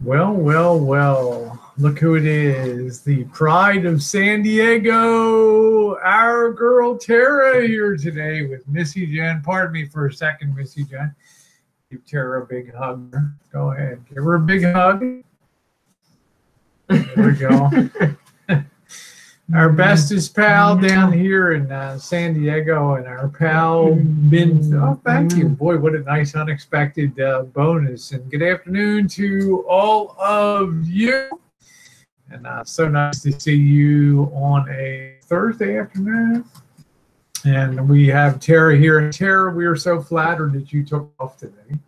Well, well, well, look who it is. The pride of San Diego, our girl Tera here today with Missy Jen. Pardon me for a second, Missy Jen. Give Tera a big hug. Go ahead. Give her a big hug. There we go. Our bestest pal down here in San Diego, and our pal oh, thank you. Boy, what a nice unexpected bonus. And good afternoon to all of you. And so nice to see you on a Thursday afternoon. And we have Tera here. And Tera, we are so flattered that you took off today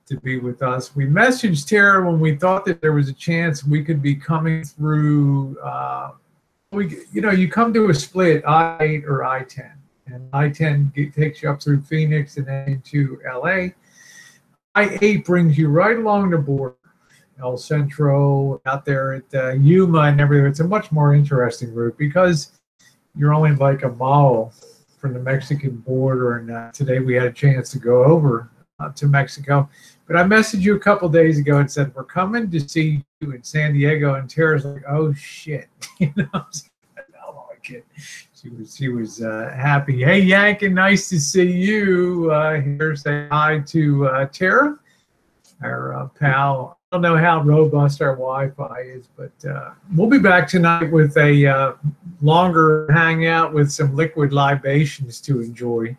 to be with us. We messaged Tera when we thought that there was a chance we could be coming through you come to a split, I-8 or I-10. And I-10 takes you up through Phoenix and then into LA. I-8 brings you right along the border, El Centro, out there at Yuma and everything. It's a much more interesting route because you're only like a mile from the Mexican border. And today we had a chance to go over to Mexico. But I messaged you a couple days ago and said, we're coming to see you in San Diego. And Tera's like, oh, shit. She was happy. Hey, Yankin, nice to see you here. Say hi to Tera, our pal. I don't know how robust our Wi-Fi is, but we'll be back tonight with a longer hangout with some liquid libations to enjoy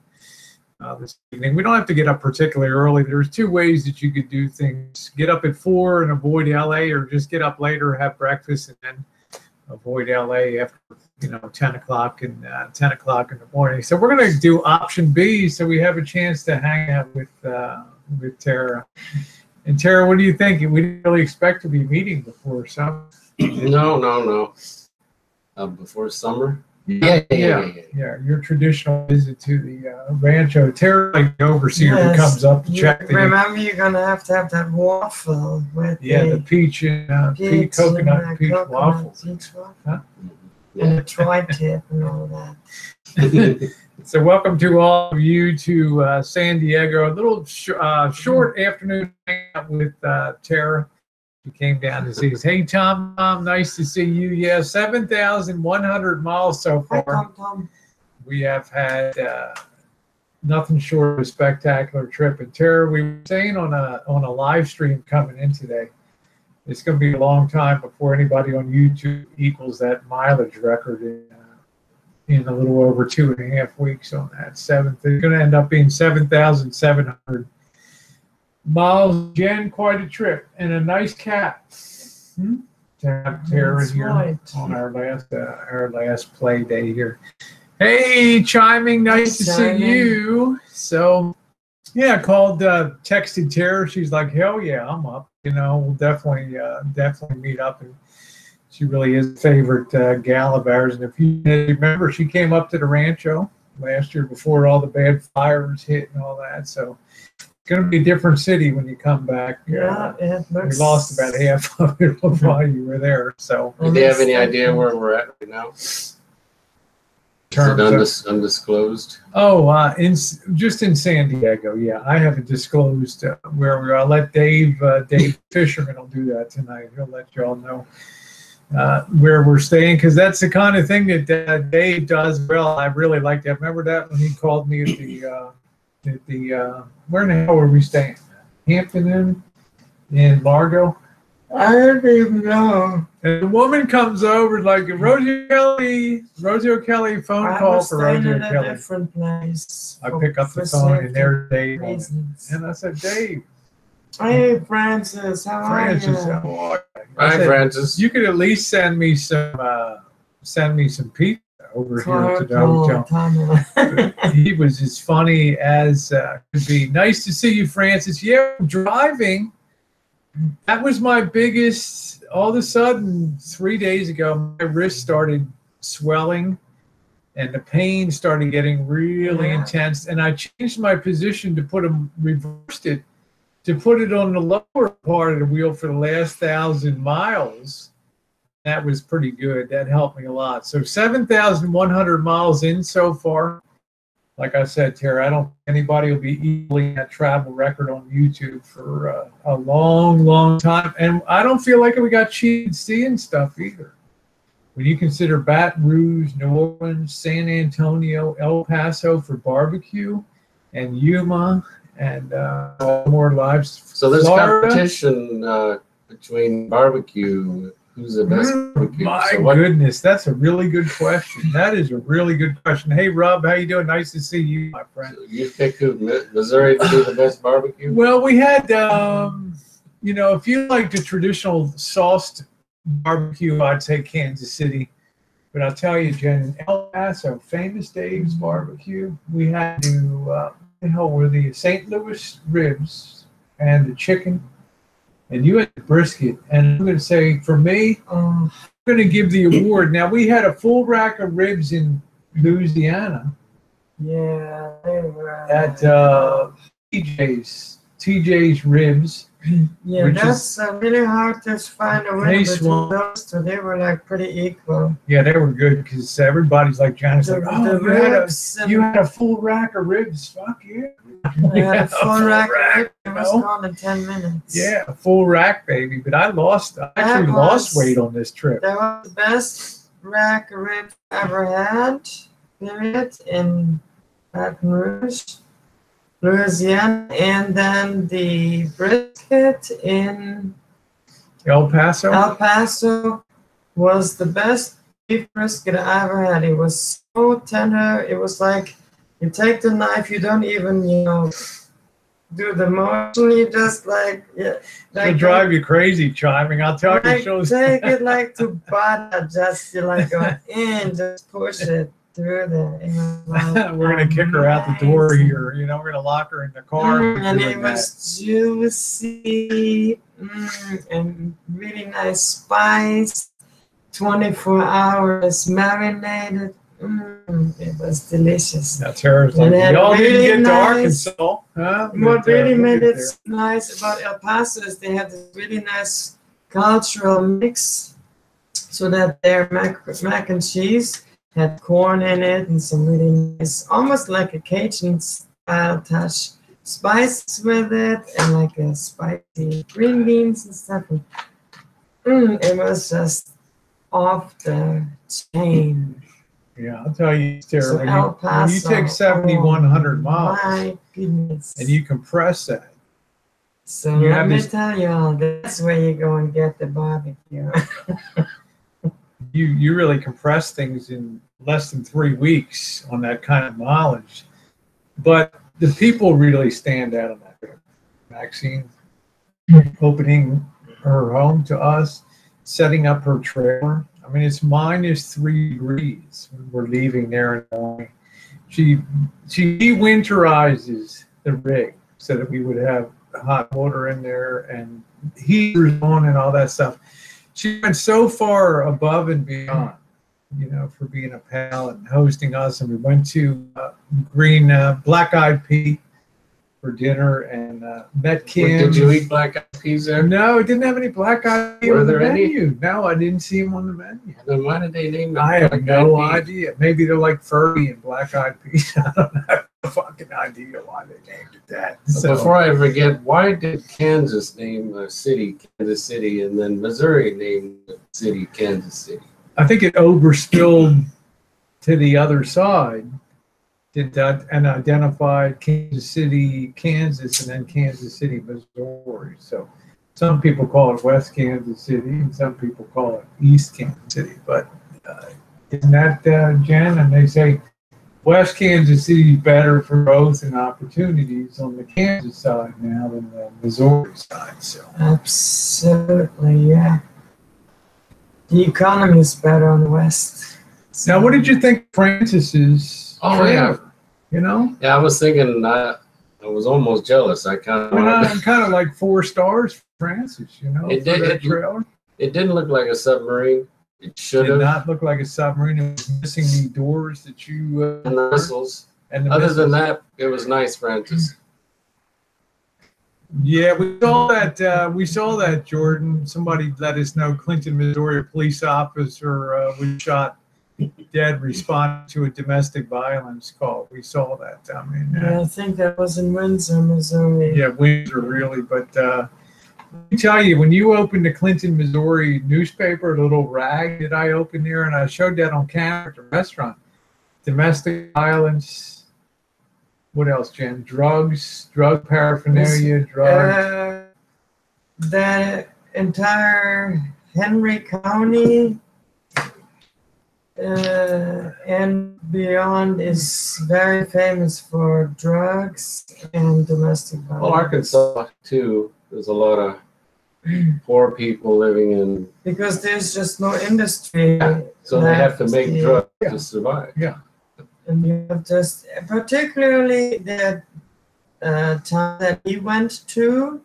this evening. We don't have to get up particularly early. There's two ways that you could do things. Get up at 4 and avoid LA, or just get up later, have breakfast, and then avoid LA after 10 o'clock and 10 o'clock in the morning. So we're going to do option B, so we have a chance to hang out with Tera. And Tera, what do you think? We didn't really expect to be meeting before summer. No. Before summer. Yeah. Your traditional visit to the rancho. Tera, like the overseer, who comes up to check. Remember, you're gonna have that waffle with the peach and coconut and peach waffles. Huh? Yeah. And the tri-tip and all that. So welcome to all of you to San Diego. A little short afternoon hangout with Tera. He came down to see us. Hey, Tom, nice to see you. Yeah, 7,100 miles so far. Hi, Tom. We have had nothing short of a spectacular trip. And Tera, we were saying on a live stream coming in today, it's going to be a long time before anybody on YouTube equals that mileage record in a little over 2.5 weeks on that. It's going to end up being 7,700 miles. Jen, quite a trip and a nice cat. To have Tera here on our last play day here. Hey, chiming, nice to see you. So, yeah, I texted Tera. She's like, hell yeah, I'm up. We'll definitely meet up. And she really is a favorite gal of ours. And if you remember, she came up to the rancho last year before all the bad fires hit and all that. So it's going to be a different city when you come back. Yeah, we lost about half of it while you were there. So, do they have any idea where we're at right now? Is it undisclosed? Oh, just in San Diego. Yeah, I haven't disclosed where we are. I'll let Dave Fisherman will do that tonight. He'll let you all know where we're staying, because that's the kind of thing that Dave does well. I really like that. Remember that when he called me at the where in the hell were we staying? Hampton Inn in Largo. I don't even know. And the woman comes over like Rosie O'Kelly phone call for Rosie O'Kelly. Different place. I pick up the phone and there's Dave. And I said, Dave. Hey, Francis, how are you? Hi, Francis. You could at least send me some pizza over here to the hotel. He was as funny as could be. Nice to see you, Francis. Yeah, I'm driving. That was my biggest. All of a sudden, 3 days ago, my wrist started swelling, and the pain started getting really intense. And I changed my position to reversed it, to put it on the lower part of the wheel for the last 1,000 miles. That was pretty good. That helped me a lot. So 7,100 miles in so far. like I said, Tara, I don't think anybody will be equaling that travel record on YouTube for a long, long time. And I don't feel like we got cheated seeing stuff either. When you consider Baton Rouge, New Orleans, San Antonio, El Paso for barbecue, and Yuma, and more lives. So there's Florida. competition between barbecue. Who's the best barbecue? My So what- goodness, that's a really good question. That is a really good question. Hey, Rob, how you doing? Nice to see you, my friend. You pick who? Missouri to be the best barbecue? Well, we had, you know, if you like the traditional sauced barbecue, I'd say Kansas City. But I'll tell you, Jen, in El Paso, Famous Dave's barbecue, we had to, what the hell were the St. Louis ribs and the chicken, and you had the brisket. And I'm going to say, for me, I'm going to give the award. Now, we had a full rack of ribs in Louisiana Yeah, they were. at TJ's Ribs. Yeah, which that's really hard to find a winner Nice between one. those two. They were like pretty equal. Yeah, they were good because everybody's like, Janice, like, oh, ribs and- you had a full rack of ribs. Fuck yeah. I had a full rack of ribs. It you was know? gone in 10 minutes. Yeah, a full rack, baby. But I actually lost weight on this trip. That was the best rack of ribs I ever had, period, in Baton Rouge, Louisiana. And then the brisket in El Paso. El Paso was the best beef brisket I ever had. It was so tender. It was like you take the knife, you don't even, you know, do the motion. You just like, yeah. It'll drive you crazy, chiming. I'll tell you, Like, it shows. take it like to butter, just you like go in, just push it through there. It was like We're gonna kick her out the door amazing. here. You know, we're gonna lock her in the car. And doing it was juicy and really nice spice. 24 hours marinated. It was delicious. that. That's her. Like, And then y'all really didn't get to nice- Arkansas, huh? What But, really we'll made get it there. nice about El Paso is they had this really nice cultural mix, so that their mac and cheese had corn in it and some really nice, almost like a Cajun style touch, spices with it, and like a spicy green beans and stuff. And it was just off the chain. Yeah, I'll tell you, Tara, So when El you Paso, take 7,100 miles my goodness. and you compress that, So you let have me this- tell y'all, that's where you go and get the barbecue. you really compress things in less than 3 weeks on that kind of mileage. But the people really stand out on that trip. Maxine opening her home to us, setting up her trailer. I mean, it's -3 degrees when we're leaving there in the morning. She winterizes the rig so that we would have hot water in there and heaters on and all that stuff. She went so far above and beyond, you know, for being a pal and hosting us. And we went to Black Eyed Pea for dinner and met Kim. Did you eat black eyed peas there? No, it didn't have any black eyed peas Were on the there any? menu. No, I didn't see them on the menu. Then why did they name it I have Black no Eyed Peas? idea. Maybe they're like Furby and Black Eyed Peas. I don't have a fucking idea why they named it that. So, Before I forget, why did Kansas name a city Kansas City and then Missouri named the city Kansas City? I think it overspilled to the other side. Did that and identified Kansas City, Kansas, and then Kansas City, Missouri. So some people call it West Kansas City, and some people call it East Kansas City. But isn't that Jen? And they say West Kansas City is better for growth and opportunities on the Kansas side now than the Missouri side. So Absolutely, yeah. The economy is better on the West. now, what did you think Francis's? Oh, trailer? yeah. You know, Yeah, I was thinking I was almost jealous. I kind of I mean, wanted I'm kind of like 4 stars for Francis. You know, It for did- that it- trailer. It didn't look like a submarine. It should Did have. not look like a submarine. It was missing the doors that you And the missiles. and the Other than missiles. that, it was nice, Francis. Yeah, we saw that. We saw that, Jordan. Somebody let us know Clinton, Missouri, a police officer was shot dead responding to a domestic violence call. We saw that. I mean, Yeah, I think that was in Windsor, Missouri. yeah, Windsor really. But let me tell you, when you opened the Clinton, Missouri newspaper, a little rag that I opened there, and I showed that on camera at the restaurant, domestic violence. What else, Jen? Drugs, drug paraphernalia, drugs. The entire Henry County and beyond is very famous for drugs and domestic violence. Well, Arkansas too. There's a lot of poor people living in. Because there's just no industry. Yeah, so they have to make drugs to survive. Yeah. And you have just, particularly the town that we went to,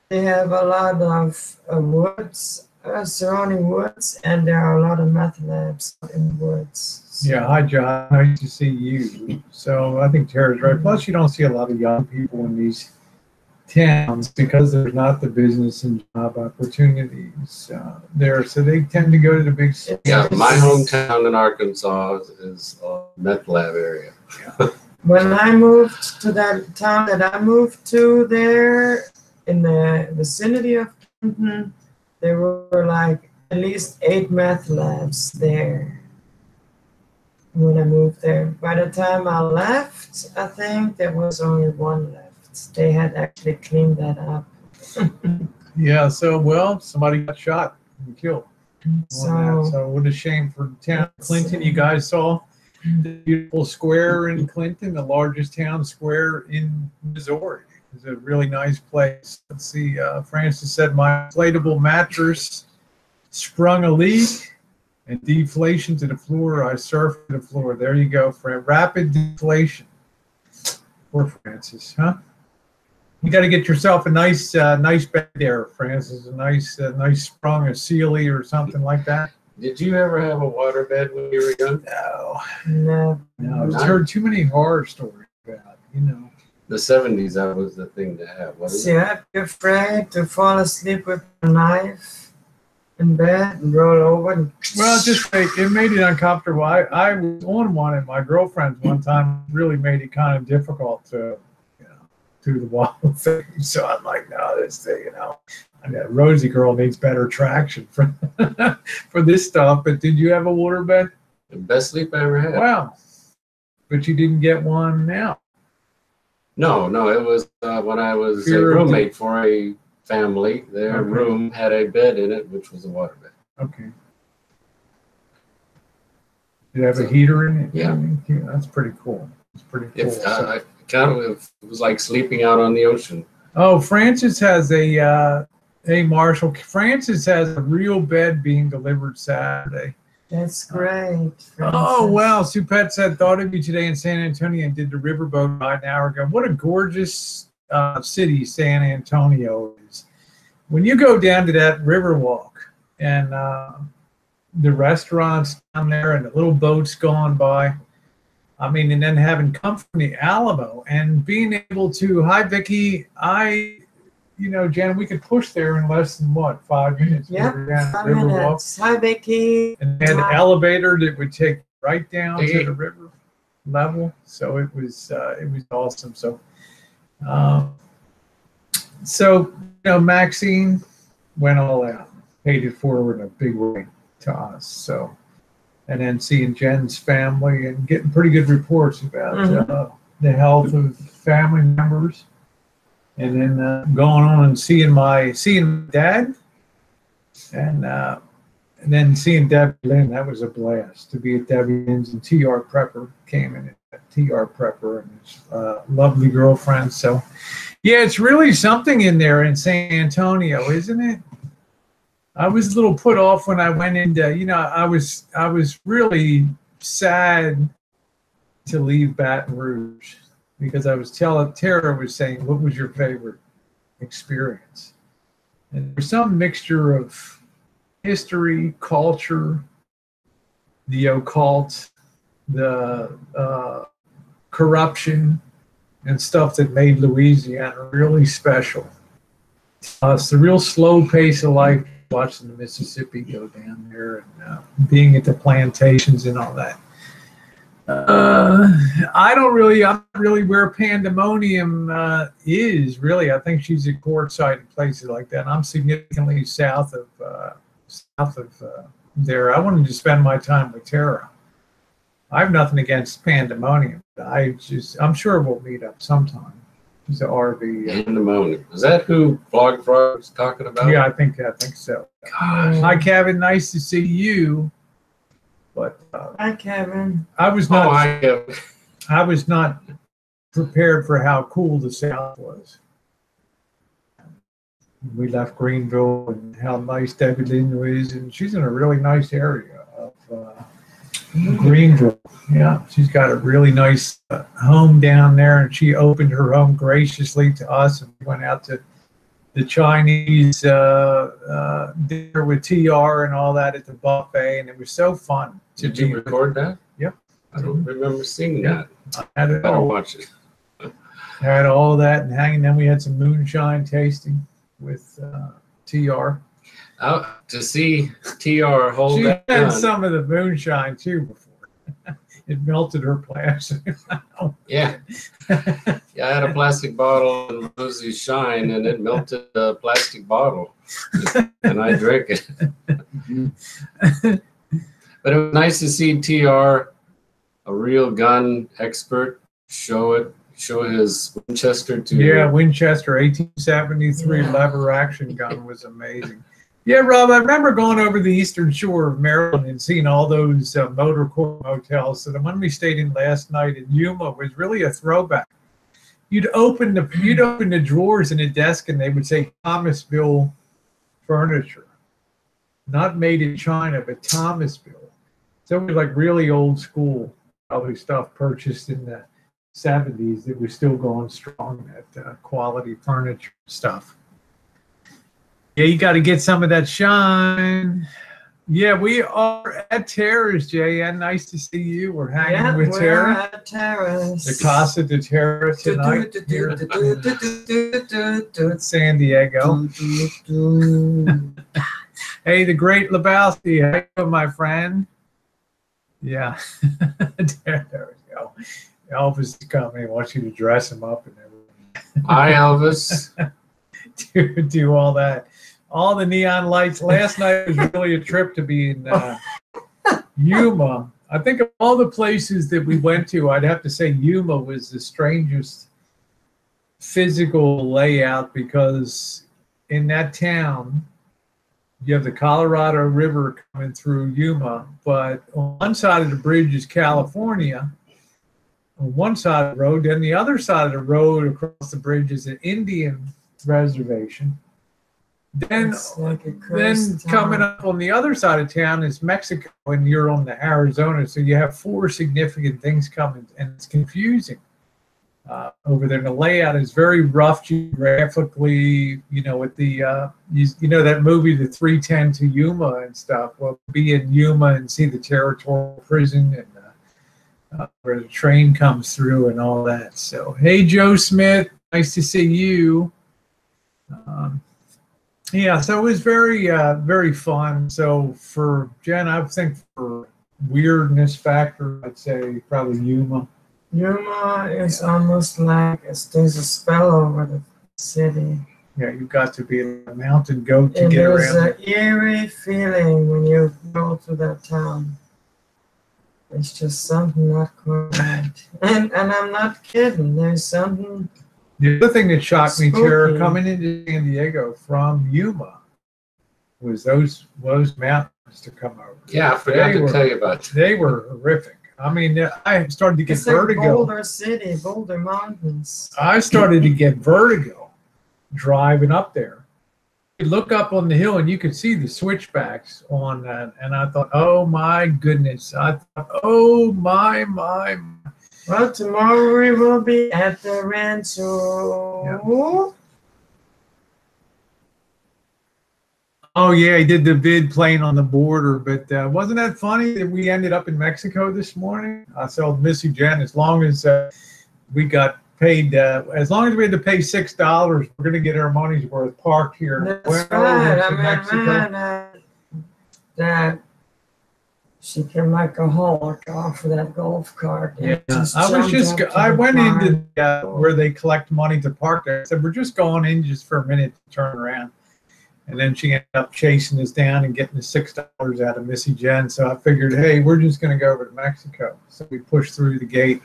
they have a lot of woods, surrounding woods, and there are a lot of meth labs in the woods. So. Yeah, hi John. Nice to see you. So I think Tara's right. Plus, you don't see a lot of young people in these towns because there's not the business and job opportunities there. So they tend to go to the big cities. Yeah, my hometown in Arkansas is a meth lab area. When I moved to that town that I moved to there in the vicinity of Clinton, there were like at least 8 meth labs there when I moved there. By the time I left, I think there was only 1 left. They had actually cleaned that up. Yeah, so, well, somebody got shot and killed. So what a shame for the town of Clinton. You guys saw the beautiful square in Clinton, the largest town square in Missouri. It's a really nice place. Let's see, Francis said, my inflatable mattress sprung a leak and deflation to the floor. I surfed to the floor. There you go, rapid deflation. Poor Francis, huh? You got to get yourself a nice bed there, Francis. A nice sprung, a Sealy or something like that. Did you ever have a waterbed when you were young? no. I've heard too many horror stories about it, The 70s, that was the thing to have, wasn't See, I'd be afraid to fall asleep with a knife in bed and roll over. And Well, it made it uncomfortable. I was on one at my girlfriend's one time. Really made it kind of difficult to, through the wall thing. So I'm like, no, this thing, I mean, Rosie girl needs better traction for for this stuff. But did you have a waterbed? The best sleep I ever had. Wow. But you didn't get one now. No, it was when I was a roommate for a family. Their room had a bed in it, which was a waterbed. Okay. Did it have a heater in it? Yeah. That's pretty cool. It's pretty cool. It was like sleeping out on the ocean. Oh, Francis has Marshall. Francis has a real bed being delivered Saturday. That's great. Oh, wow. Supet said, thought of you today in San Antonio and did the riverboat ride an hour ago. What a gorgeous city San Antonio is. When you go down to that river walk and the restaurants down there and the little boats going by, I mean, and then having come from the Alamo and being able to, hi, Vicki, Jen, we could push there in less than 5 minutes? Yeah, 5 minutes. Hi, Vicki. And they had an elevator that would take right down to the river level. So it was awesome. So, Maxine went all out, paid it forward in a big way to us. So. And then seeing Jen's family and getting pretty good reports about the health of family members, and then going on and seeing Dad, and then seeing Debbie Lynn. That was a blast to be at Debbie Lynn's, and TR Prepper came in at TR Prepper and his lovely girlfriend. So, yeah, it's really something in there in San Antonio, isn't it? I was a little put off when I went into, I was really sad to leave Baton Rouge because I was Tara was saying, what was your favorite experience? And there's some mixture of history, culture, the occult, the corruption, and stuff that made Louisiana really special. It's a real slow pace of life. watching the Mississippi go down there and being at the plantations and all that. I'm not really where Pandemonium is, really. I think she's at Quartzsite and places like that. I'm significantly south of there. I wanted to spend my time with Tera. I have nothing against Pandemonium. I'm sure we'll meet up sometime. She's an RV. Pandemonium. Is that who Vlog Frog was talking about? Yeah, I think so. Gosh. Hi, Kevin. Nice to see you. But Hi, Kevin. I was not. Oh, I was not prepared for how cool the South was. We left Greenville and how nice Debbie Lynn is, and she's in a really nice area of Greenville. Yeah, she's got a really nice home down there, and she opened her home graciously to us, and we went out to the Chinese dinner with TR and all that at the buffet, and it was so fun. Did you record that? Yep. I don't remember seeing that. I had it Better all. watch it. Had all that and hanging. Then we had some moonshine tasting with TR. To see TR hold She that had gun. some of the moonshine too before. It melted her plastic. Yeah. Yeah, I had a plastic bottle and Rosy Shine, and it melted the plastic bottle. And I drank it. But it was nice to see TR, a real gun expert, show his Winchester to Yeah, Winchester 1873 lever action gun was amazing. Yeah, Rob, I remember going over the eastern shore of Maryland and seeing all those motor court motels. So the one we stayed in last night in Yuma was really a throwback. You'd open the drawers in a desk and they would say Thomasville furniture. Not made in China, but Thomasville. So it was like really old school, probably stuff purchased in the 70s that was still going strong, that quality furniture stuff. Yeah, you got to get some of that shine. Yeah, we are at Tera's, JN. Nice to see you. We're hanging with Tera. We're at Tera's. The Casa de Tera tonight here at San Diego. Hey, the great Lebowski. Hey, my friend. Yeah. There we go. Elvis is coming. He wants you to dress him up and everything. Hi, Elvis. do all that. All the neon lights. Last night was really a trip to be in Yuma. I think of all the places that we went to, I'd have to say Yuma was the strangest physical layout, because in that town, you have the Colorado River coming through Yuma, but on one side of the bridge is California, on one side of the road, and the other side of the road across the bridge is an Indian reservation. Then coming up on the other side of town is Mexico, and you're on the Arizona. So you have four significant things coming, and it's confusing over there. And the layout is very rough geographically, with the, that movie, The 310 to Yuma and stuff. Well, be in Yuma and see the territorial prison and where the train comes through and all that. So, hey, Joe Smith, nice to see you. Yeah, so it was very, very fun. So for Jen, I think for weirdness factor, I'd say probably Yuma. Yuma is almost like there's a spell over the city. Yeah, you've got to be a mountain goat to and get there's around. an eerie feeling when you go through that town. It's just something not quite right. And I'm not kidding. There's something. The other thing that shocked me, Tera, spooky. coming into San Diego from Yuma, was those mountains to come over. Yeah, I forgot to tell you about that. They were horrific. I mean, I started to get It's like vertigo. Boulder City, Boulder Mountains. I started to get vertigo driving up there. You look up on the hill and you could see the switchbacks on that, and I thought, oh my goodness! I thought, oh my. Well, tomorrow we will be at the Rancho. Yeah. Oh yeah, he did the vid playing on the border, but wasn't that funny that we ended up in Mexico this morning? I told Missy Jen, as long as we got paid, as long as we had to pay $6, we're going to get our money's worth parked here. That's right. I mean, man, that she can like a Hulk off of that golf cart. Yeah, I went into where they collect money to park there. I said, we're just going in just for a minute to turn around. And then she ended up chasing us down and getting the $6 out of Missy Jen. So I figured, hey, we're just going to go over to Mexico. So we pushed through the gate.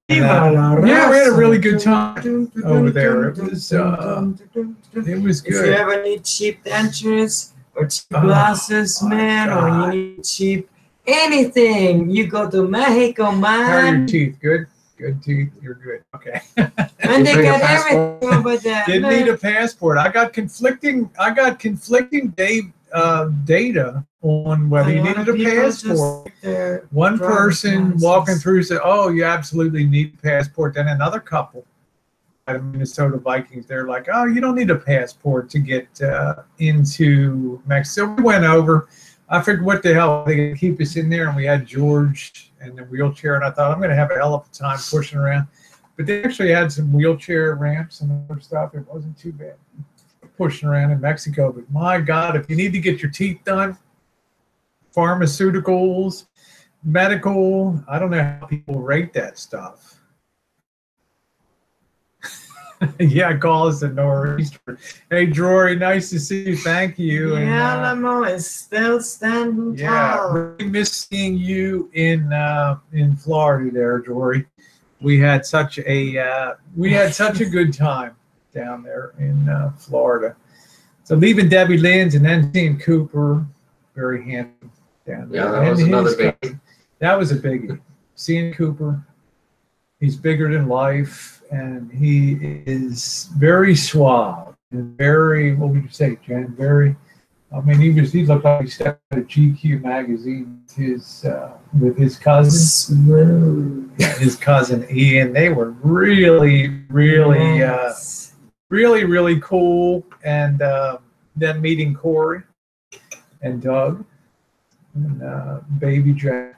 And, yeah, we had a really good time over there. It was good. If you ever need cheap dentures or cheap glasses, man, or you need cheap anything, you go to Mexico, man. How are your teeth? Good? Good teeth? You're good. Okay. And they got everything over there. Didn't need a passport. I got conflicting data on whether you needed a passport. One person walking through said, oh, you absolutely need a passport. Then another couple at Minnesota Vikings, they're like, oh, you don't need a passport to get into Mexico. We went over. I figured, what the hell, they going to keep us in there? And we had George in the wheelchair, and I thought, I'm going to have a hell of a time pushing around. But they actually had some wheelchair ramps and other stuff. It wasn't too bad pushing around in Mexico. But my God, if you need to get your teeth done, pharmaceuticals, medical, I don't know how people rate that stuff. Yeah, call us at Northeastern. Hey, Drury, nice to see you. Thank you. The Alamo is still standing tall. Yeah, really miss seeing you in Florida there, Drury. We had such a good time down there in Florida. So leaving Debbie Lynn's and then seeing Cooper, very handsome down there. Yeah, that was another big. That was a biggie. Seeing Cooper, he's bigger than life. And he is very suave and very, what would you say, Jen? Very, I mean, he looked like he stepped out of GQ magazine with his cousin. Yeah, his cousin Ian. They were really, really, really cool. And then meeting Corey and Doug and Baby Jack.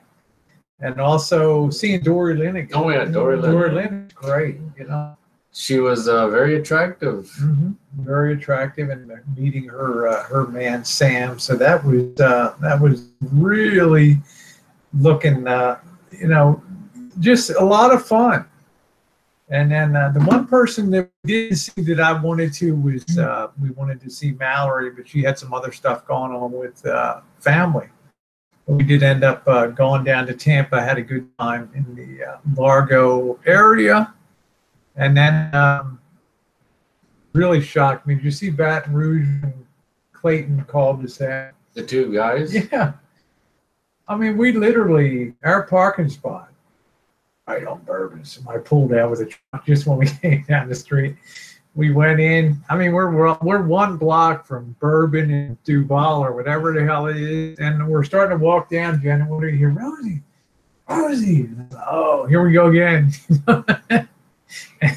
And also seeing Dory Lynn again. Oh, yeah, Dory Lynn. Dory Lynn is great, you know. She was very attractive. Mm-hmm. Very attractive, and meeting her man Sam. So that was really looking, you know, just a lot of fun. And then the one person that we didn't see that I wanted to was we wanted to see Mallory, but she had some other stuff going on with family. We did end up going down to Tampa, had a good time in the Largo area. And then really shocked me. Did you see Baton Rouge and Clayton called us out? The two guys? Yeah. I mean, we literally, our parking spot, right on Bourbon. So I pulled out with a truck just when we came down the street. We went in. I mean, we're one block from Bourbon and Duval or whatever the hell it is, and we're starting to walk down. Jen, what do you hear? Rosie. Oh, here we go again.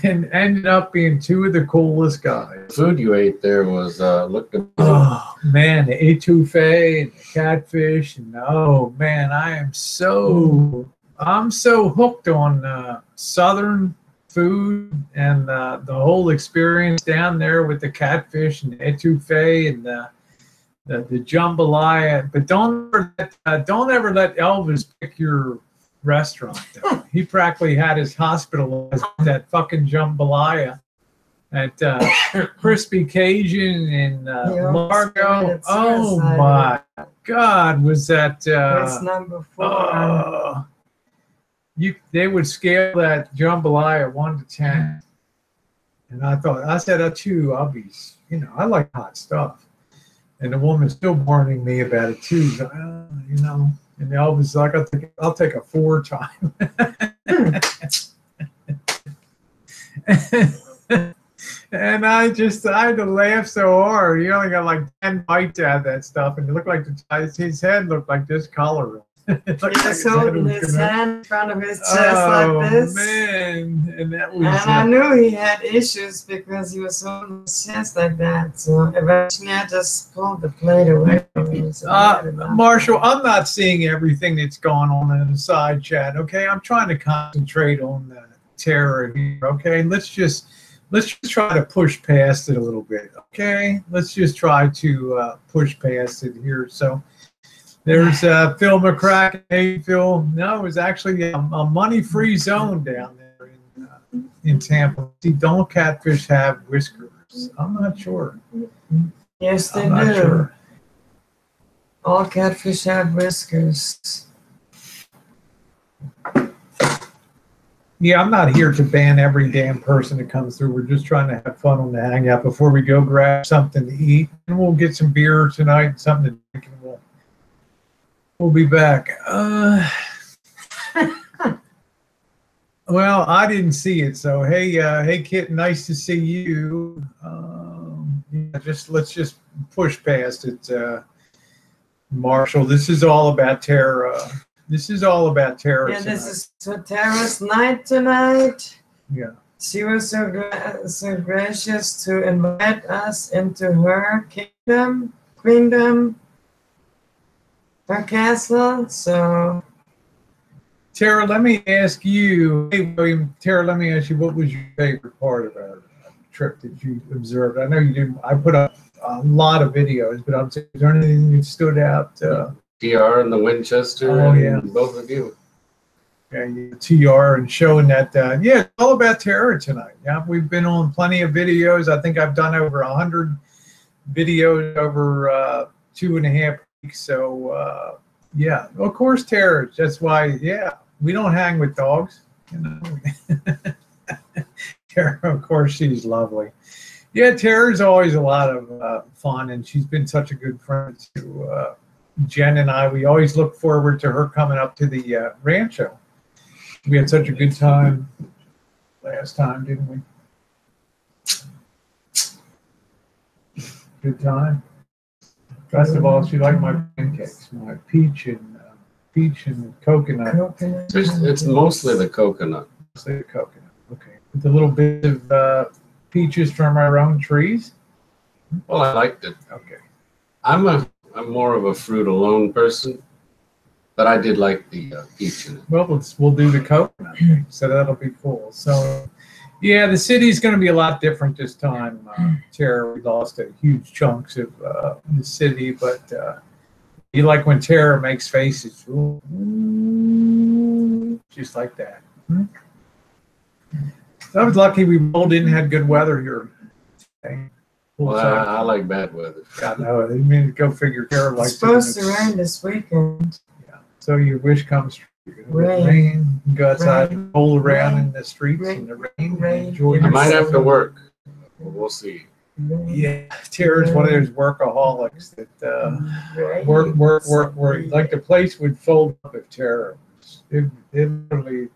And ended up being two of the coolest guys. The food you ate there was looking. Oh man, the etouffee and the catfish, and oh man, I'm so hooked on Southern food and the whole experience down there with the catfish and the etouffee and the jambalaya. But don't ever let Elvis pick your restaurant. He practically had his hospitalized with that fucking jambalaya at Crispy Cajun in Largo. Oh my God, was that? That's number 4. They would scale that jambalaya 1 to 10, and I said, "Oh, 2, I'll be, you know, I like hot stuff." And the woman's still warning me about it too. So, you know, and Elvis like, "I'll take a 4 time." And I had to laugh so hard. He only got like 10 bites out of that stuff, and it looked like his head looked like this color. He's holding his hand in front of his chest like this. Oh man, and that was. And I knew he had issues because he was holding his chest like that. So eventually, I just pulled the plate away from him. Marshall, I'm not seeing everything that's going on in the side chat. Okay, I'm trying to concentrate on Tara here. Okay, let's just try to push past it a little bit. Okay, let's just try to push past it here. So there's Phil McCracken. Hey, Phil. No, it was actually a money-free zone down there in Tampa. See, don't catfish have whiskers? I'm not sure. Yes, they I'm not do. sure. All catfish have whiskers. Yeah, I'm not here to ban every damn person that comes through. We're just trying to have fun on the hangout before we go grab something to eat. And we'll get some beer tonight, something to drink, and we'll be back. Well, I didn't see it, so hey, Kit, nice to see you. Yeah, let's just push past it, Marshall. This is all about Tara. This is all about Tara. Yeah, this is so Tara's night tonight. Yeah. She was so gracious to invite us into her queendom, her castle. So, Tara, let me ask you. Hey, William. Tara, let me ask you. What was your favorite part of our trip that you observed? I know you did. I put up a lot of videos, but I'm saying, is there anything that stood out? TR and the Winchester. Oh, yeah. And both of you. Yeah, TR and showing that. Yeah, it's all about Tara tonight. Yeah, we've been on plenty of videos. I think I've done over 100 videos over 2.5 weeks. So yeah, of course, Tara. That's why. Yeah, we don't hang with dogs. You know. Tara, of course, she's lovely. Yeah, Tara's always a lot of fun, and she's been such a good friend to Jen and I. We always look forward to her coming up to the rancho. We had such a good time last time, didn't we? Good time. Best of all, she liked my pancakes, my peach and coconut. It's mostly the coconut. Mostly the coconut. Okay. With a little bit of peaches from our own trees. Well, I liked it. Okay. I'm more of a fruit alone person, but I did like the peach in it. Well, we'll do the coconut, so that'll be cool. So, yeah, the city's going to be a lot different this time. Tara, we lost huge chunks of the city, but you like when Tara makes faces, ooh, just like that. So I was lucky we rolled in and had good weather here today. Well, I like bad weather. I know. I mean, go figure. Tara likes it's supposed to rain this weekend. Yeah. So your wish comes true. Rain. Go outside and roll around in the streets in the rain. Enjoy I might have to yourself. work. We'll see. Yeah, Tara's one of those workaholics that work. Like the place would fold up if Tara was. It literally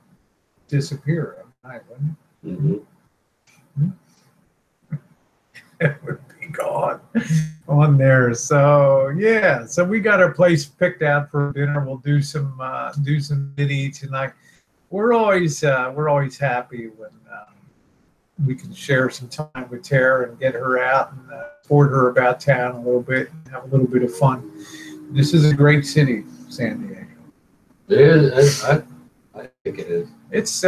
disappear overnight, wouldn't it? Mm-hmm. It would be gone on there. So yeah, so we got our place picked out for dinner. We'll do some video tonight. We're always happy when we can share some time with Tara and get her out and support her about town a little bit and have a little bit of fun. This is a great city, San Diego. It is. I think it is. It's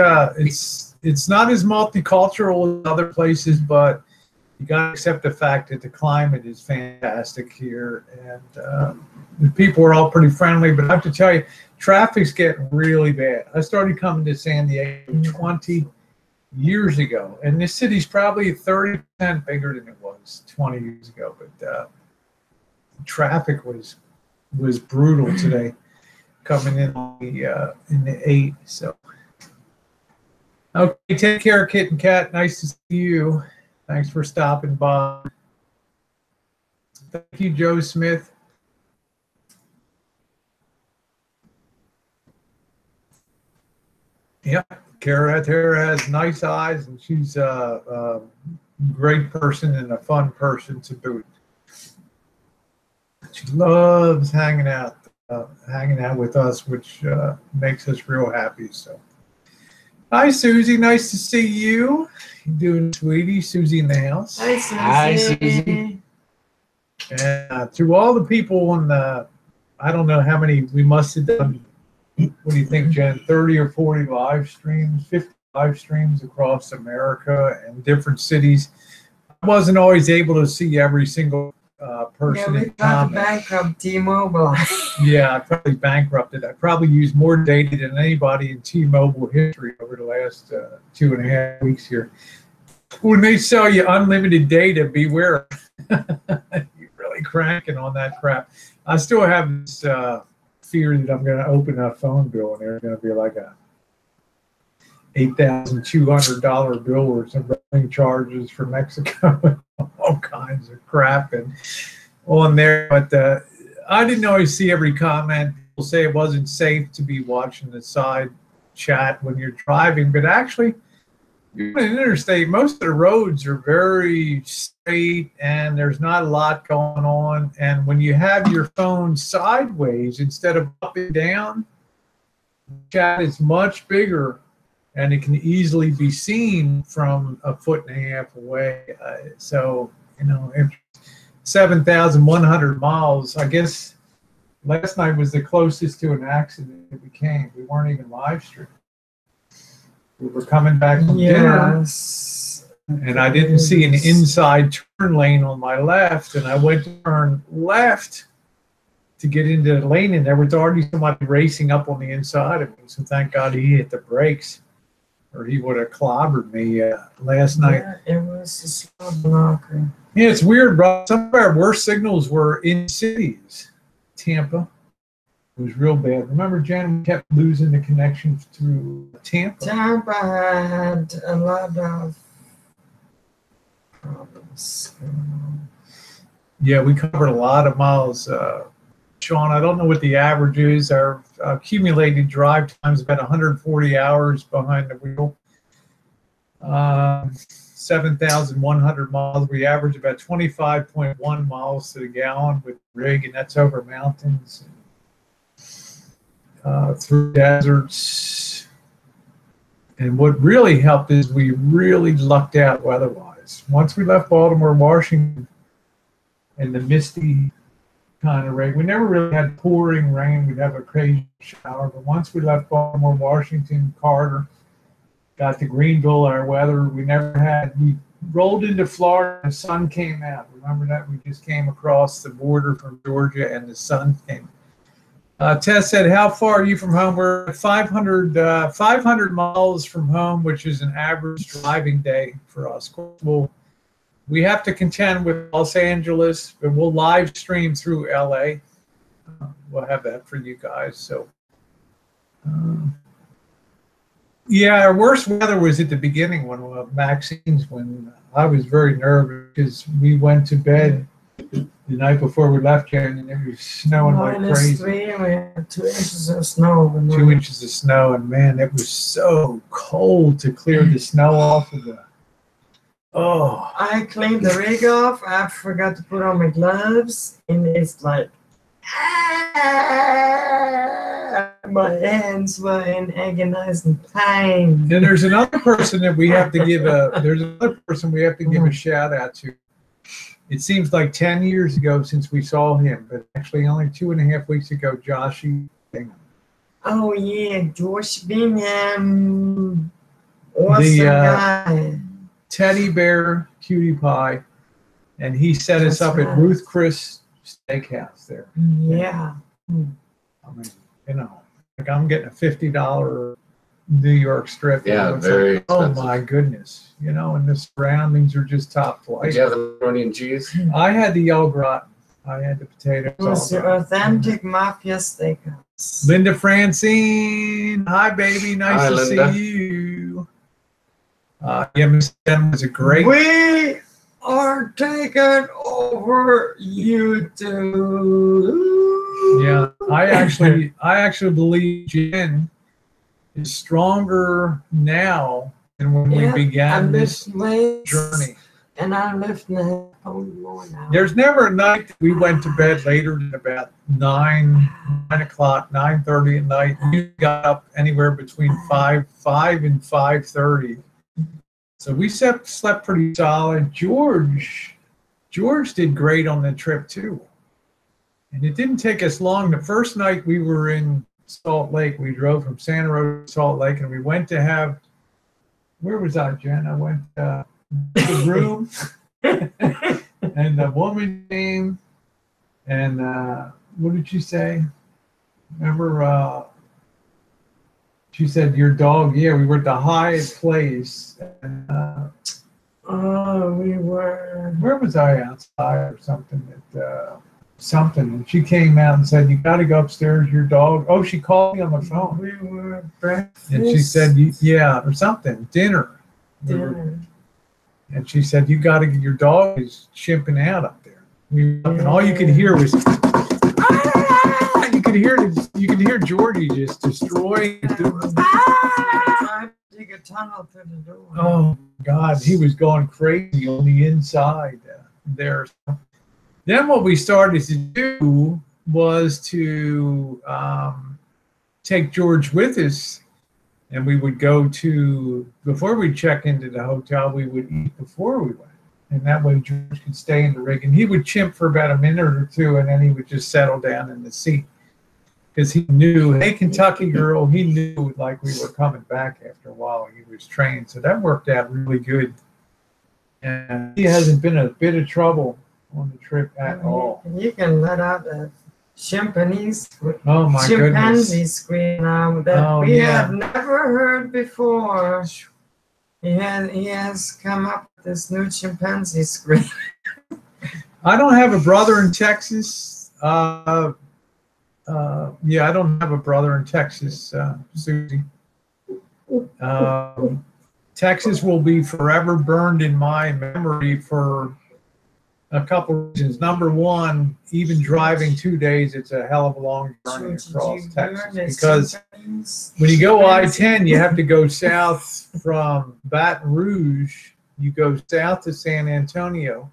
not as multicultural as other places, but you got to accept the fact that the climate is fantastic here, and the people are all pretty friendly. But I have to tell you, traffic's getting really bad. I started coming to San Diego 20 years ago, and this city's probably 30% bigger than it was 20 years ago. But traffic was brutal today, coming in the 8. So, okay, take care, Kit and Kat. Nice to see you. Thanks for stopping by. Thank you, Joe Smith. Yep, Tara has nice eyes, and she's a great person and a fun person to boot. She loves hanging out with us, which makes us real happy. So, hi, Susie. Nice to see you. You doing, sweetie? Susie in the house. Hi, Susie. Hi, Susie. And to all the people on the, I don't know how many we must have done. What do you think, Jen? 30 or 40 live streams, 50 live streams across America and different cities. I wasn't always able to see every single person Yeah, we in tried to comment. bankrupt T-Mobile. Yeah, I probably bankrupted. I probably used more data than anybody in T-Mobile history over the last 2.5 weeks here. When they sell you unlimited data, beware. You're really cranking on that crap. I still have this fear that I'm going to open a phone bill and there's going to be like a $8,200 bill or some roaming charges for Mexico and all kinds of crap and on there. But I didn't always see every comment. People say it wasn't safe to be watching the side chat when you're driving, but actually, you're on an interstate, most of the roads are very straight and there's not a lot going on. And when you have your phone sideways instead of up and down, the chat is much bigger and it can easily be seen from 1.5 feet away. So, you know, 7,100 miles, I guess last night was the closest to an accident that we came. We weren't even live streaming. We were coming back from dinner, and I didn't see an inside turn lane on my left, and I went to turn left to get into the lane, and there was already somebody racing up on the inside of me. So thank God he hit the brakes, or he would have clobbered me last night. Yeah, it was a slow blocker. Yeah, it's weird, bro. Some of our worst signals were in cities. Tampa. It was real bad. Remember, Jen, we kept losing the connection through Tampa. Tampa had a lot of problems going on. Yeah, we covered a lot of miles. Sean, I don't know what the average is. Our accumulated drive time is about 140 hours behind the wheel. 7,100 miles. We average about 25.1 miles to the gallon with rig, and that's over mountains. Through deserts. And what really helped is we really lucked out weather-wise. Once we left Baltimore, Washington, and the misty kind of rain, we never really had pouring rain. We'd have a crazy shower. But once we left Baltimore, Washington, Carter, got to Greenville, our weather, we rolled into Florida, and the sun came out. Remember that? We just came across the border from Georgia, and the sun came. Tess said, how far are you from home? We're 500 miles from home, which is an average driving day for us. Of course, we have to contend with Los Angeles, but we'll live stream through LA. We'll have that for you guys. So, yeah, our worst weather was at the beginning when Maxine's, when I was very nervous because we went to bed the night before we left here, and it was snowing like crazy. -3, and we had 2 inches of snow overnight. 2 inches of snow, and man, it was so cold to clear the snow off of the. Oh. I cleaned the rig off. I forgot to put on my gloves, and it's like, my hands were in agonizing pain. And there's another person that we have to give a shout out to. It seems like 10 years ago since we saw him, but actually only 2.5 weeks ago, Joshy Bingham. Oh, yeah, Josh Bingham. Awesome guy. Teddy bear cutie pie. And he set us up at Ruth Chris Steakhouse there. Yeah. I mean, you know, like I'm getting a $50 New York strip. Yeah, it's very like, oh expensive. my goodness. You know, and the surroundings are just top flight. Did you have the macaroni and cheese? I had the au gratin. I had the potatoes. It was your authentic mafia steakhouse. Linda Francine. Hi, baby. Nice Hi, to Linda. see you. Yeah, Miss Jen was a great. We are taking over YouTube. Yeah, I actually believe Jen is stronger now than when we began this journey. And I lift my phone more now. There's never a night that we went to bed later than about 9 o'clock, 9:30 at night. You got up anywhere between 5 and 5:30. So we slept pretty solid. George did great on the trip too. And it didn't take us long. The first night we were in Salt Lake, we drove from Santa Rosa to Salt Lake, and we went to have where was I, Jen? I went to the room, and the woman came, and what did she say? Remember, she said, your dog, yeah, we were at the Hyatt place. And, Oh, we were. where was I, outside or something? Something. And she came out and said, you got to go upstairs, your dog. Oh, she called me on the phone. We were at breakfast. And she said, yeah, or something, dinner. Dinner. And she said, you got to get, your dog is chimping out up there. And all you could hear was, ah! You could hear Georgie just destroying. Trying to dig a tunnel through the door. Oh God, he was going crazy on the inside there. Then what we started to do was to take George with us, and we would go to, before we check into the hotel, we would eat before we went. And that way George could stay in the rig. And he would chimp for about a minute or two, and then he would just settle down in the seat. Because he knew, hey, Kentucky girl, he knew like we were coming back after a while. He was trained. So that worked out really good. And he hasn't been a bit of trouble on the trip at all. You can let out a chimpanzee scream now that we have never heard before. He has come up with this new chimpanzee scream. I don't have a brother in Texas. Yeah, I don't have a brother in Texas, Susie. Texas will be forever burned in my memory for a couple of reasons. Number one, even driving 2 days, it's a hell of a long journey across Texas. Because when you go I-10, you have to go south from Baton Rouge. You go south to San Antonio.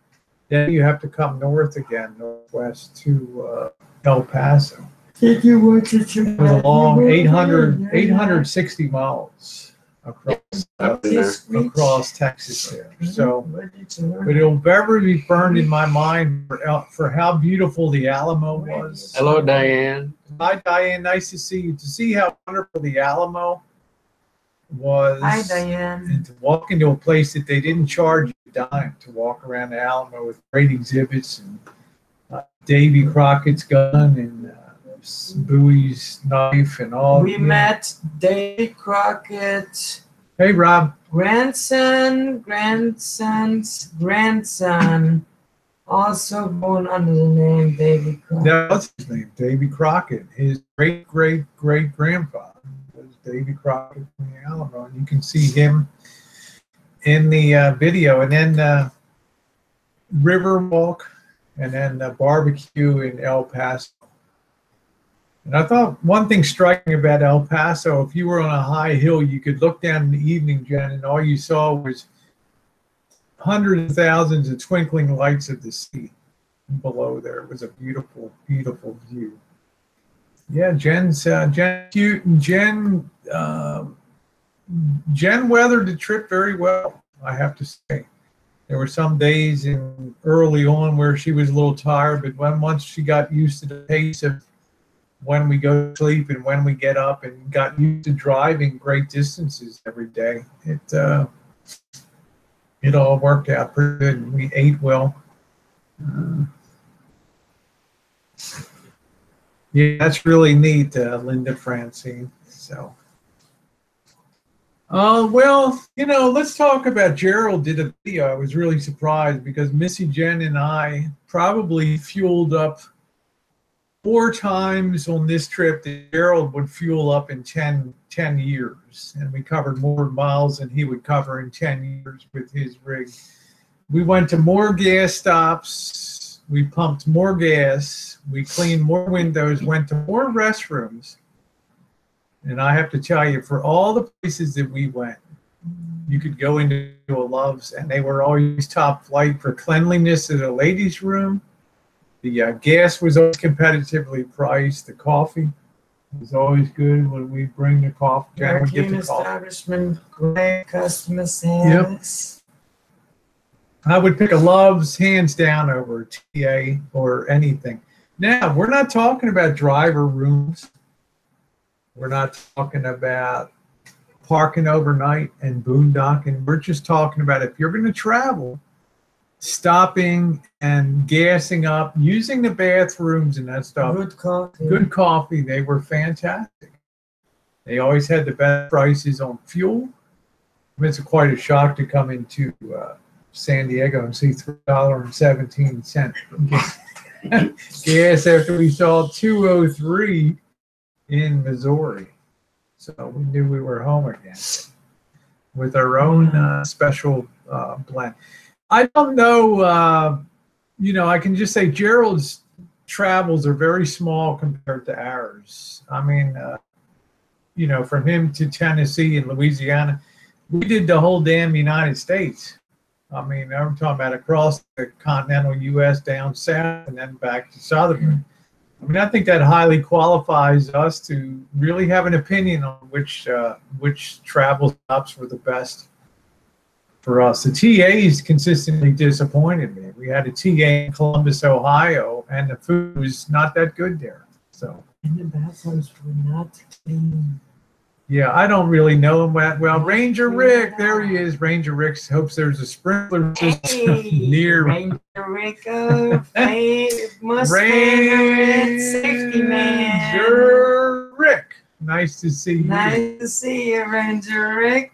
Then you have to come north again, northwest to El Paso. Did you watch it? It was a long 860 miles across Texas there. So, but it'll forever be burned in my mind for how beautiful the Alamo was. Hello, Diane. Hi, Diane. Nice to see you. To see how wonderful the Alamo was. Hi, Diane. And to walk into a place that they didn't charge you a dime to walk around the Alamo with great exhibits and Davy Crockett's gun and Bowie's knife and all. We met Davy Crockett. Hey, Rob. Grandson's grandson, also born under the name Davy Crockett. That was his name, Davy Crockett. His great-great-great-grandfather was Davy Crockett from the Alamo. And you can see him in the video. And then Riverwalk, and then barbecue in El Paso. And I thought one thing striking about El Paso, if you were on a high hill, you could look down in the evening, Jen, and all you saw was hundreds of thousands of twinkling lights of the sea below there. It was a beautiful, beautiful view. Yeah, Jen's cute, and Jen weathered the trip very well, I have to say. There were some days early on where she was a little tired, but once she got used to the pace of when we go to sleep and when we get up and got used to driving great distances every day, it all worked out pretty good. We ate well. Yeah, that's really neat, Linda Francine. So, well, let's talk about Gerald did a video. I was really surprised because Missy Jen and I probably fueled up 4 times on this trip that Gerald would fuel up in 10 years. And we covered more miles than he would cover in 10 years with his rig. We went to more gas stops. We pumped more gas. We cleaned more windows, went to more restrooms. And I have to tell you, for all the places that we went, you could go into a Love's and they were always top flight for cleanliness in the ladies' room. The gas was always competitively priced. The coffee was always good when we bring the coffee. Very clean establishment, great customer service. Yep. I would pick a Love's hands down over a TA or anything. Now, we're not talking about driver rooms. We're not talking about parking overnight and boondocking. We're just talking about if you're going to travel, stopping and gassing up, using the bathrooms and that stuff. Good coffee. Good coffee. They were fantastic. They always had the best prices on fuel. It's quite a shock to come into San Diego and see $3.17 gas after we saw $2.03 in Missouri. So we knew we were home again with our own special blend. I don't know, I can just say Gerald's travels are very small compared to ours. I mean, from him to Tennessee and Louisiana, we did the whole damn United States. I mean, I'm talking about across the continental U.S., down south, and then back to southern. I mean, I think that highly qualifies us to really have an opinion on which travel stops were the best for us. The TAs consistently disappointed me. We had a TA in Columbus, Ohio, and the food was not that good there. So. And the bathrooms were not clean. Yeah, I don't really know him that well. Ranger Rick, there he is. Ranger Rick hopes there's a sprinkler system near. Ranger Rick, Mustang, safety man. Ranger Rick, nice to see you. Nice to see you, Ranger Rick.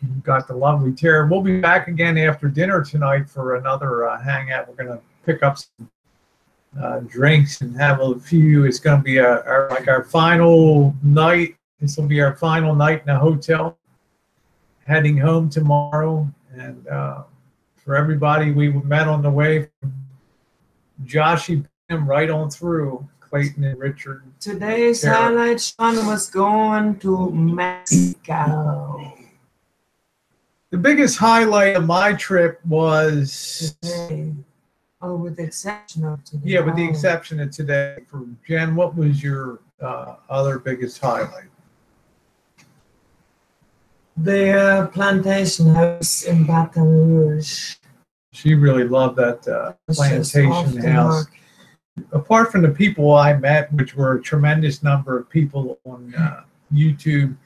You've got the lovely Tera. We'll be back again after dinner tonight for another hangout. We're going to pick up some drinks and have a few. It's going to be our final night. This will be our final night in a hotel. Heading home tomorrow, and for everybody we met on the way from Joshy Pam right on through Clayton and Richard. Today's Tera. highlight, Sean, was going to Mexico. The biggest highlight of my trip was Today. Oh, with the exception of today. yeah, with the exception of today. For Jen, what was your other biggest highlight? The plantation house in Baton Rouge. She really loved that It's just off plantation the house. mark. Apart from the people I met, which were a tremendous number of people on YouTube,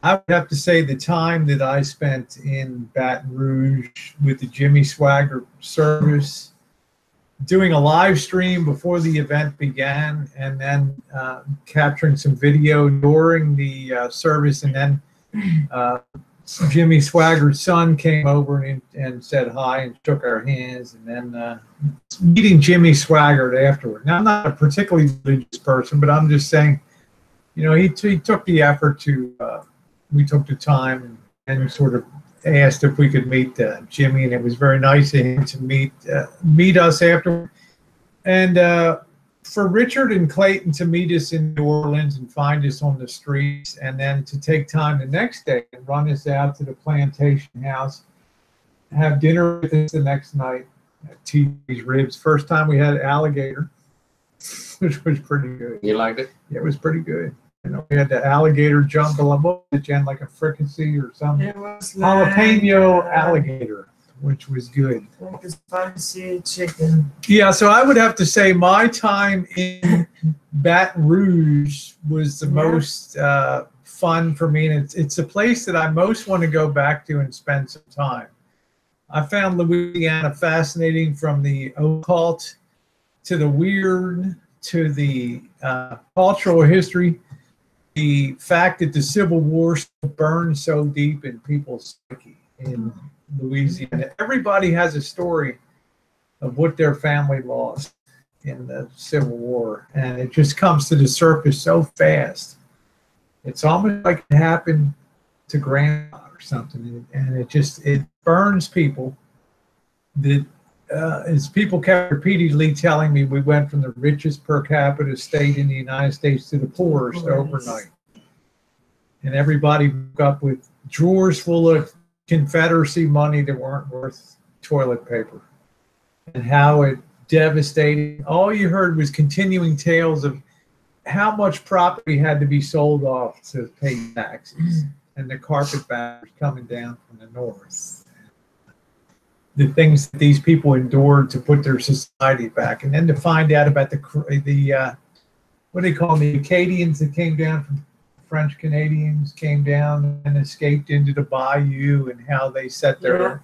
I would have to say the time that I spent in Baton Rouge with the Jimmy Swagger service, doing a live stream before the event began, and then capturing some video during the service, and then Jimmy Swagger's son came over and said hi and shook our hands, and then meeting Jimmy Swaggart afterward. Now, I'm not a particularly religious person, but I'm just saying, he took the effort to, we took the time and sort of asked if we could meet Jimmy, and it was very nice of him to meet us after. And for Richard and Clayton to meet us in New Orleans and find us on the streets, and then to take time the next day and run us out to the plantation house, have dinner with us the next night at TV's Ribs. First time we had alligator, which was pretty good. You liked it? Yeah, it was pretty good. We had the alligator jumble, and what was it, Jen, like a fricassee or something? It was like, Jalapeno alligator, which was good. like a spicy chicken. Yeah, so I would have to say my time in Baton Rouge was the most fun for me, and it's a place that I most want to go back to and spend some time. I found Louisiana fascinating, from the occult to the weird to the cultural history. The fact that the Civil War burned so deep in people's psyche in Louisiana. Everybody has a story of what their family lost in the Civil War, and it just comes to the surface so fast. It's almost like it happened to grandma or something, and it burns people. That as people kept repeatedly telling me, we went from the richest per capita state in the United States to the poorest overnight, and everybody woke up with drawers full of Confederacy money that weren't worth toilet paper, and how it devastated. All you heard was continuing tales of how much property had to be sold off to pay taxes, and the carpetbaggers coming down from the north. The things that these people endured to put their society back, and then to find out about the what do they call them, the Acadians that came down French Canadians came down and escaped into the bayou, and how they set their,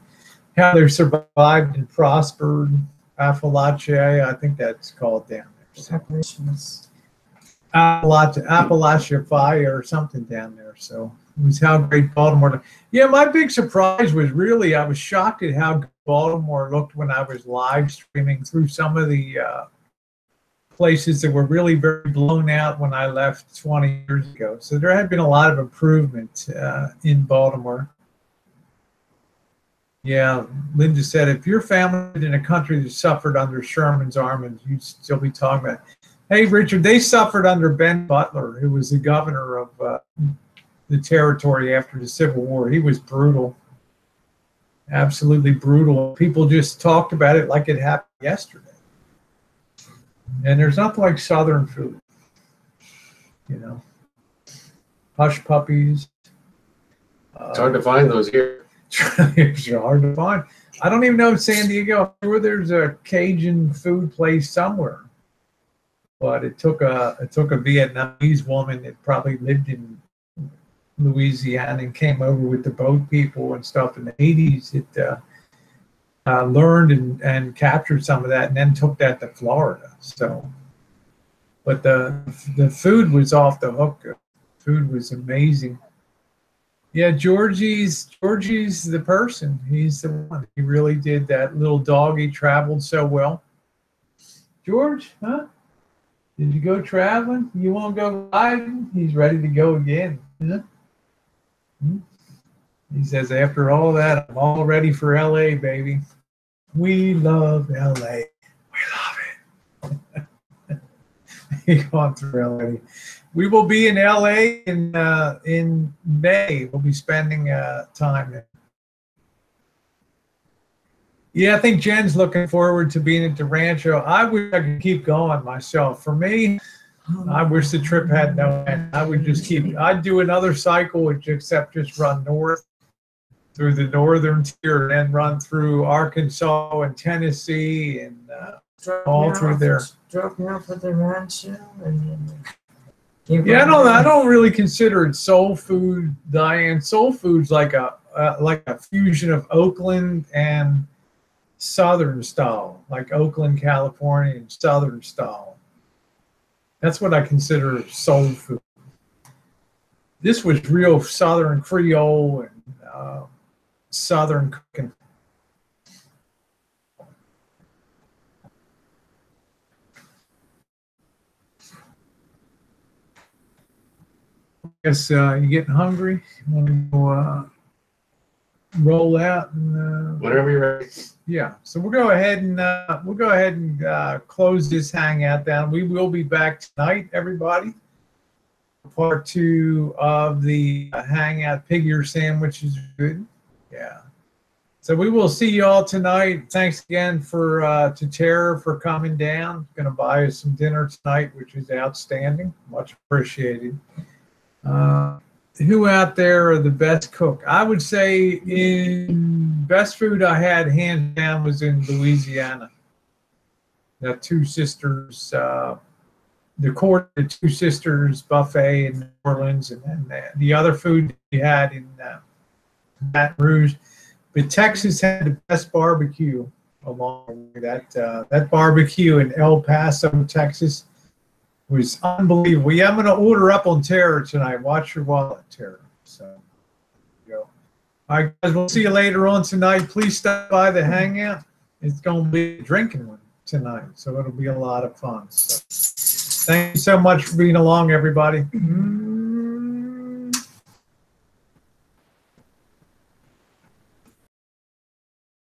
how they survived and prospered. Appalachia, I think that's called down there. Appalachia Fire or something down there. So it was how great Baltimore. Yeah, my big surprise was really, I was shocked at how good Baltimore looked when I was live streaming through some of the places that were really very blown out when I left 20 years ago. So there had been a lot of improvement in Baltimore. Yeah, Linda said, if your family lived in a country that suffered under Sherman's army, you'd still be talking about it. Hey, Richard, they suffered under Ben Butler, who was the governor of the territory after the Civil War. He was brutal, absolutely brutal. People just talked about it like it happened yesterday. And there's nothing like Southern food, you know. Hush puppies. It's hard to find those here. It's hard to find. I don't even know if San Diego, I'm sure there's a Cajun food place somewhere. But it took a Vietnamese woman that probably lived in Louisiana and came over with the boat people and stuff in the 80s. It learned and captured some of that, and then took that to Florida. So, but the food was off the hook. The food was amazing. Yeah, Georgie's the person. He's the one. He really did that. Little doggy traveled so well. George, huh? Did you go traveling? You want to go riding? He's ready to go again. Huh? He says, after all that, I'm all ready for LA, baby. We love LA. We love it. He gone through LA. We will be in LA in May. We'll be spending time there. Yeah, I think Jen's looking forward to being at the Rancho. I wish I could keep going myself. For me, I wish the trip had no end. I would just keep, I'd do another cycle, except just run north through the northern tier and then run through Arkansas and Tennessee and all through there. Drop me off at the Rancho and then. Yeah, I don't really consider it soul food, Diane. Soul food's like a fusion of Oakland and Southern style, like Oakland, California, and Southern style. That's what I consider soul food. This was real Southern Creole and Southern cooking. I guess you getting hungry? You want to go roll out and Whenever you're ready. Yeah. So we'll go ahead and close this hangout down. We will be back tonight, everybody. Part 2 of the hangout. Pig ear sandwich is good. Yeah. So we will see you all tonight. Thanks again to Tera for coming down. Going to buy us some dinner tonight, which is outstanding. Much appreciated. Who out there are the best cook? I would say in best food I had hands down was in Louisiana. The Two Sisters, the Two Sisters buffet in New Orleans, and then the other food we had in Baton Rouge. But Texas had the best barbecue along with that barbecue in El Paso, Texas. Was unbelievable. Yeah, I'm going to order up on Tera tonight. Watch your wallet, Tera. So, there you go. All right, guys, we'll see you later on tonight. Please stop by the hangout. It's going to be a drinking one tonight, so it'll be a lot of fun. So, thank you so much for being along, everybody.